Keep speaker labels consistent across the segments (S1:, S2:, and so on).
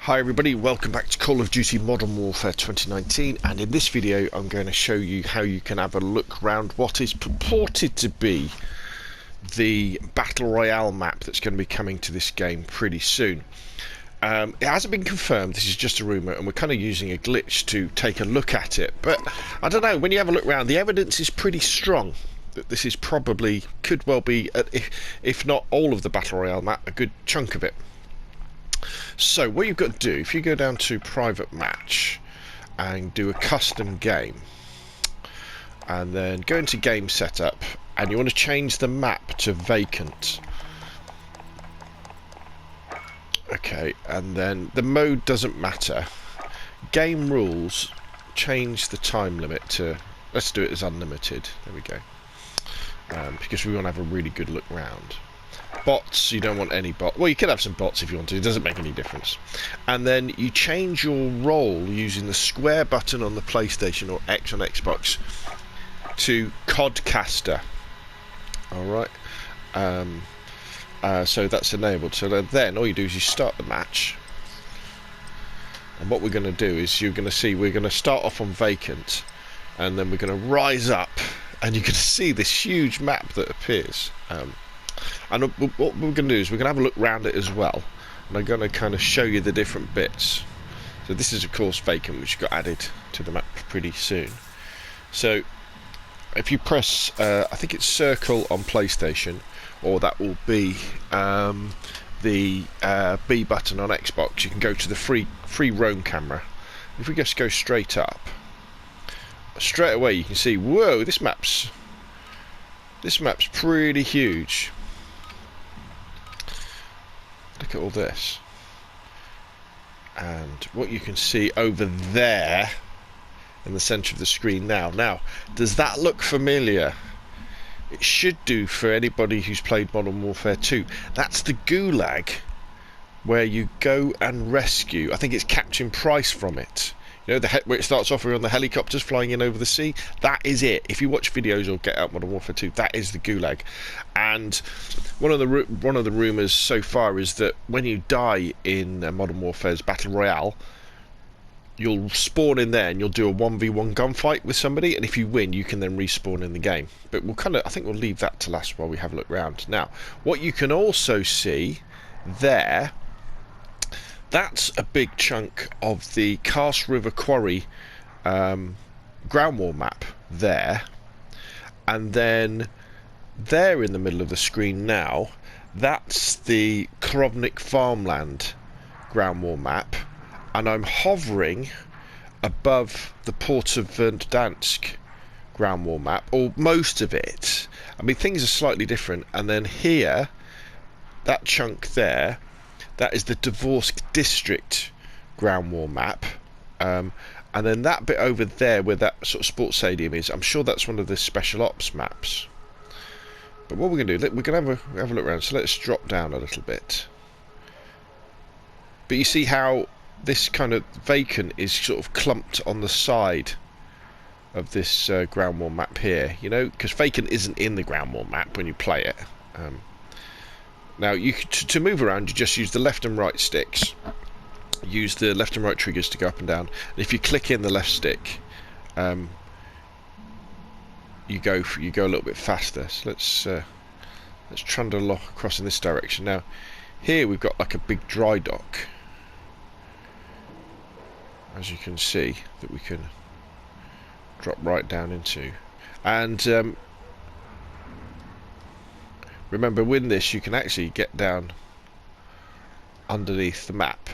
S1: Hi everybody, welcome back to Call of Duty Modern Warfare 2019, and in this video I'm going to show you how you can have a look around what is purported to be the Battle Royale map that's going to be coming to this game pretty soon. It hasn't been confirmed, this is just a rumour, and we're kind of using a glitch to take a look at it, but I don't know, when you have a look around, the evidence is pretty strong that this is probably, could well be, if not all of the Battle Royale map, a good chunk of it. So what you've got to do, if you go down to private match and do a custom game, and then go into game setup, and you want to change the map to vacant. Okay, and then the mode doesn't matter. Game rules, change the time limit to, let's do it as unlimited. There we go. Because we want to have a really good look round. Bots, you don't want any bots. Well, you could have some bots if you want to. It doesn't make any difference. And then you change your role using the square button on the PlayStation or X on Xbox to COD caster. Alright. So that's enabled. So then all you do is you start the match. And what we're going to do is you're going to see we're going to start off on vacant. And then we're going to rise up. And you're going to see this huge map that appears. And what we're going to do is we're going to have a look around it as well, and I'm going to kind of show you the different bits. So this is of course vacant, which got added to the map pretty soon. So if you press I think it's circle on PlayStation, or that will be the B button on Xbox, you can go to the free roam camera. If we just go straight up, straight away you can see, whoa, this map's pretty huge. Look at all this. And what you can see over there in the centre of the screen now. Now, does that look familiar? It should do for anybody who's played Modern Warfare 2. That's the Gulag, where you go and rescue. I think it's Captain Price from it. You know, where it starts off, we're on the helicopters flying in over the sea. That is it. If you watch videos or get out Modern Warfare 2, that is the Gulag. And one of the rumours so far is that when you die in Modern Warfare's Battle Royale, you'll spawn in there and you'll do a 1v1 gunfight with somebody, and if you win, you can then respawn in the game. But I think we'll leave that to last while we have a look round. Now, what you can also see there, that's a big chunk of the Cast River Quarry ground war map there, and then there in the middle of the screen now, that's the Krovnik farmland ground war map, and I'm hovering above the Port of Verdansk ground war map, or most of it. I mean, things are slightly different, and then here, that chunk there, that is the Dvorsk district ground war map, and then that bit over there where that sort of sports stadium is, I'm sure that's one of the special ops maps. But what we're going to do, we're going to have a look around, so let's drop down a little bit. But you see how this kind of vacant is sort of clumped on the side of this ground war map here, you know, because vacant isn't in the ground war map when you play it. Now, to move around, you just use the left and right sticks. Use the left and right triggers to go up and down. And if you click in the left stick, you go a little bit faster. So let's trundle across in this direction. Now, here we've got like a big dry dock, as you can see, that we can drop right down into. And remember, with this you can actually get down underneath the map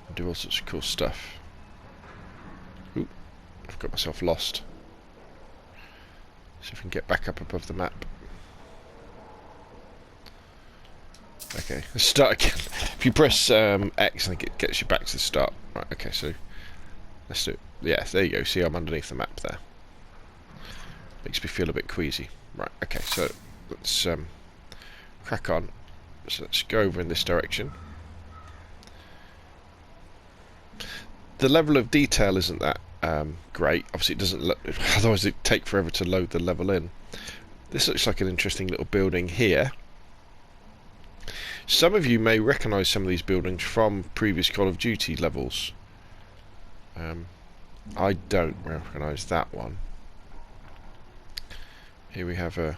S1: and do all sorts of cool stuff. Ooh, I've got myself lost. See if we can get back up above the map. Okay, let's start again. If you press X, I think it gets you back to the start. Right, okay, so let's do it. Yeah, there you go. See, I'm underneath the map there. Makes me feel a bit queasy. Right, okay, so let's crack on. So let's go over in this direction. The level of detail isn't that great. Obviously it doesn't look, otherwise it'd take forever to load the level in. This looks like an interesting little building here. Some of you may recognise some of these buildings from previous Call of Duty levels. I don't recognise that one. Here we have a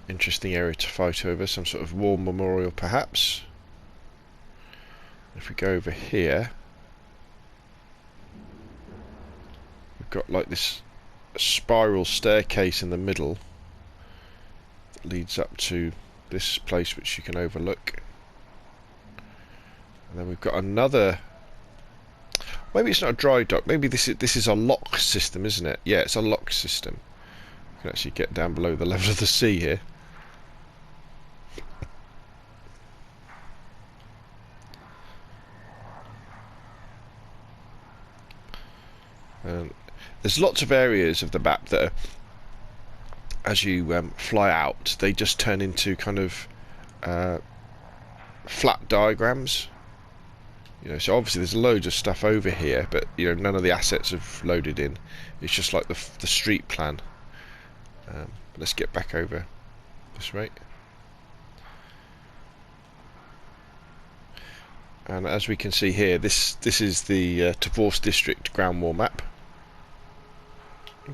S1: interesting area to fight over, some sort of war memorial perhaps. If we go over here, we've got like this spiral staircase in the middle that leads up to this place which you can overlook. And then we've got another, maybe it's not a dry dock, maybe this is a lock system, isn't it? Yeah, it's a lock system. You can actually get down below the level of the sea here. And there's lots of areas of the map that are, as you fly out, they just turn into kind of flat diagrams. You know, so obviously there's loads of stuff over here, but you know, none of the assets have loaded in. It's just like the street plan. Let's get back over this way. And as we can see here, this is the Tavors District ground war map.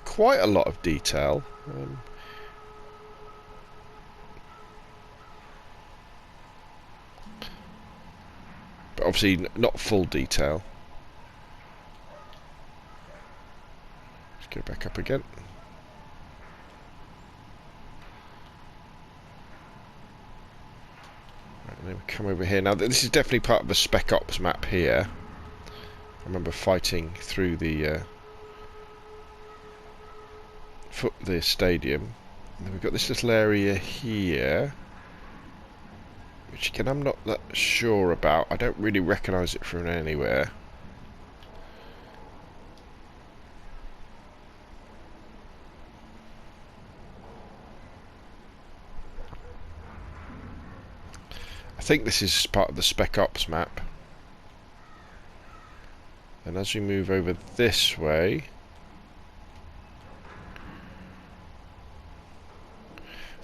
S1: Quite a lot of detail. But obviously not full detail. Let's go back up again. Right, and then we come over here. Now this is definitely part of the Spec Ops map here. I remember fighting through the stadium. And then we've got this little area here, which again I'm not that sure about. I don't really recognise it from anywhere. I think this is part of the Spec Ops map. And as we move over this way,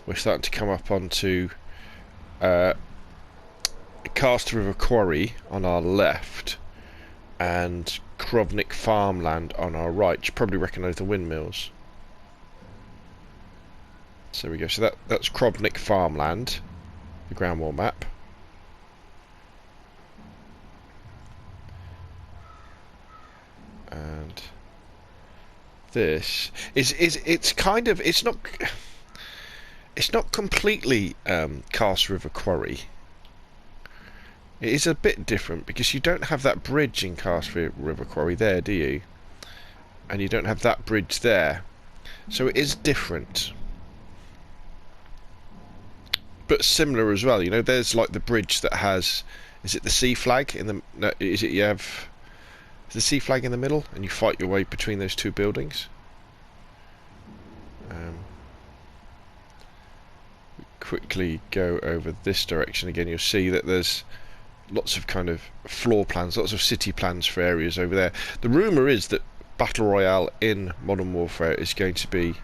S1: we're starting to come up onto Cast River Quarry on our left and Krovnik farmland on our right. You probably recognise the windmills. So there we go. So that's Krovnik farmland, the ground war map. And this it's kind of, it's not completely Cast River Quarry. It is a bit different because you don't have that bridge in Cast River Quarry there, do you? And you don't have that bridge there. So it is different. But similar as well. You know, there's like the bridge that has, is it the sea flag in the, no, is it, you have the sea flag in the middle and you fight your way between those two buildings. Quickly go over this direction again, you'll see that there's lots of kind of floor plans, lots of city plans for areas over there. The rumour is that Battle Royale in Modern Warfare is going to be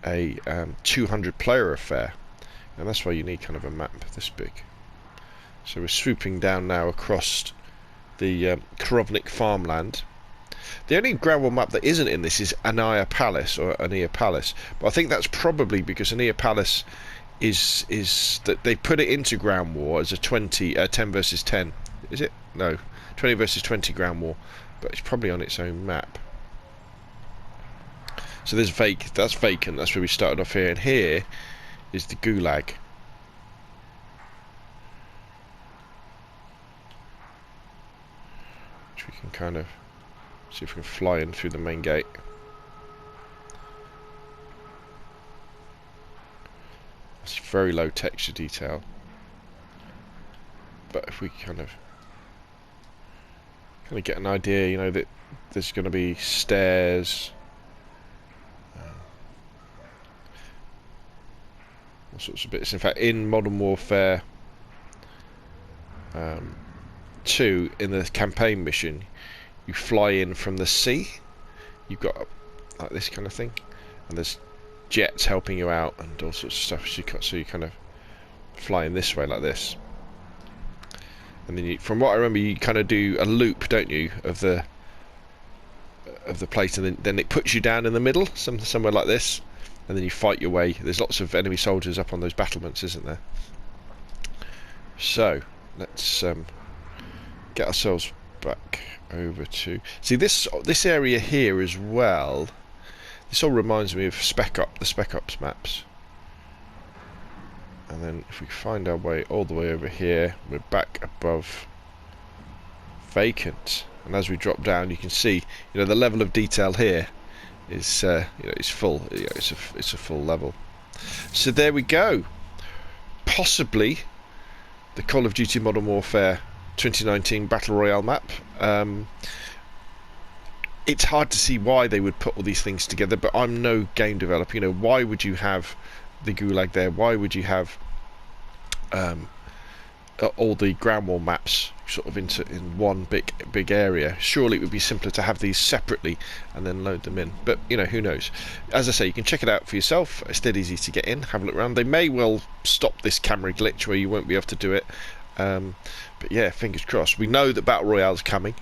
S1: a 200 player affair, and that's why you need kind of a map this big. So we're swooping down now across the Krovnik farmland. The only ground war map that isn't in this is Anaya Palace, or Anaya Palace, but I think that's probably because Anaya Palace is that they put it into ground war as a 10 versus 10. Is it? No, 20 versus 20 ground war, but it's probably on its own map. So there's that's vacant. That's where we started off here, and here is the Gulag. Which we can kind of see if we can fly in through the main gate. It's very low texture detail, but if we kind of get an idea, you know, that there's going to be stairs, all sorts of bits. In fact, in Modern Warfare 2, in the campaign mission, you fly in from the sea. You've got like this kind of thing, and there's jets helping you out and all sorts of stuff. So you kind of flying this way like this. And then you, from what I remember, you kind of do a loop, don't you, of the place, and then it puts you down in the middle, somewhere like this, and then you fight your way. There's lots of enemy soldiers up on those battlements, isn't there? So let's get ourselves back over to see this area here as well. This all reminds me of the Spec Ops maps. And then if we find our way all the way over here, we're back above vacant. And as we drop down, you can see, you know, the level of detail here is, you know, it's full. You know, it's a full level. So there we go. Possibly the Call of Duty Modern Warfare 2019 Battle Royale map. It's hard to see why they would put all these things together, but I'm no game developer. You know, why would you have the Gulag there? Why would you have all the ground war maps sort of in one big area? Surely it would be simpler to have these separately and then load them in. But you know, who knows? As I say, you can check it out for yourself. It's dead easy to get in, have a look around. They may well stop this camera glitch where you won't be able to do it. But yeah, fingers crossed. We know that Battle Royale is coming,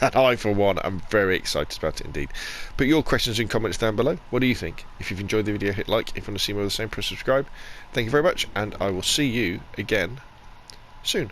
S1: and I, for one, am very excited about it indeed. Put your questions and comments down below. What do you think? If you've enjoyed the video, hit like. If you want to see more of the same, press subscribe. Thank you very much, and I will see you again soon.